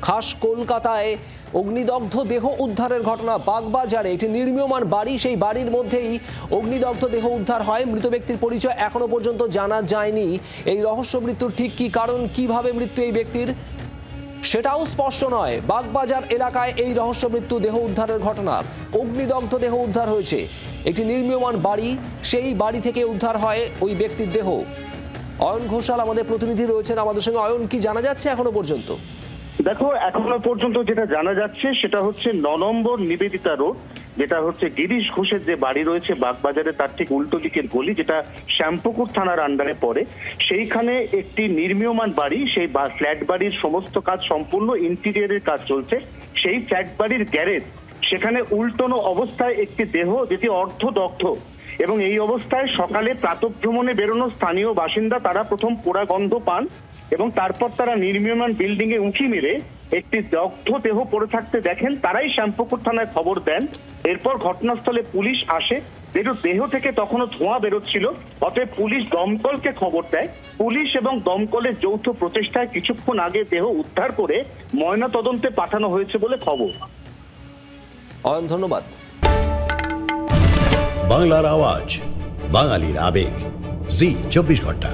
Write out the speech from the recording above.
খাস কলকাতায় অগ্নিদগ্ধ দেহ উদ্ধারের ঘটনা। বাগবাজারে একটি নির্মীয়মান বাড়ি, সেই বাড়ির মধ্যেই অগ্নিদগ্ধ দেহ উদ্ধার হয়। মৃত ব্যক্তির পরিচয় এখনো পর্যন্ত জানা যায়নি। এই রহস্য মৃত্যুর ঠিক কি কারণ, কিভাবে মৃত্যু এই ব্যক্তির, সেটাও স্পষ্ট নয়। বাগবাজার এলাকায় এই রহস্য মৃত্যু দেহ উদ্ধারের ঘটনা। অগ্নিদগ্ধ দেহ উদ্ধার হয়েছে একটি নির্মীয়মান বাড়ি, সেই বাড়ি থেকে উদ্ধার হয় ওই ব্যক্তির দেহ। অয়ন ঘোষাল আমাদের প্রতিনিধি রয়েছেন আমাদের সঙ্গে। অয়ন, কি জানা যাচ্ছে এখনো পর্যন্ত? দেখো, এখনো পর্যন্ত যেটা জানা যাচ্ছে সেটা হচ্ছে 9 নম্বর নিবেদিতা রোড, যেটা হচ্ছে গিরিশ ঘোষের যে বাড়ি রয়েছে বাগবাজারে, তার ঠিক উল্টো দিকের গলি, যেটা শ্যামপুকুর থানার আন্ডারে পড়ে। সেইখানে একটি নির্মীয়মান বাড়ি, সেই ফ্ল্যাট বাড়ির সমস্ত কাজ সম্পূর্ণ, ইন্টেরিয়রের কাজ চলছে। সেই ফ্ল্যাট বাড়ির গ্যারেজ, সেখানে উল্টোনো অবস্থায় একটি দেহ, যেটি অর্ধদগ্ধ, এবং এই অবস্থায় সকালে প্রাতঃভ্রমণে বেরোনো স্থানীয় বাসিন্দা তারা প্রথম পোড়া গন্ধ পান এবং তারপর তারা নির্মীয়মান বিল্ডিং এ উঁকি মেরে একটি দগ্ধ দেহ পড়ে থাকতে দেখেন। তারাই শ্যামপুকুর থানায় খবর দেন। এরপর ঘটনাস্থলে পুলিশ আসে। দেহ থেকে তখনও ধোঁয়া বেরোচ্ছিল, অতএব পুলিশ দমকলকে খবর দেয়। পুলিশ এবং দমকলের যৌথ প্রচেষ্টায় কিছুক্ষণ আগে দেহ উদ্ধার করে ময়না তদন্তে পাঠানো হয়েছে বলে খবর। অয়ন, ধন্যবাদ। বাংলার আওয়াজ, বাঙালির আবেগ, জি 24 ঘন্টা।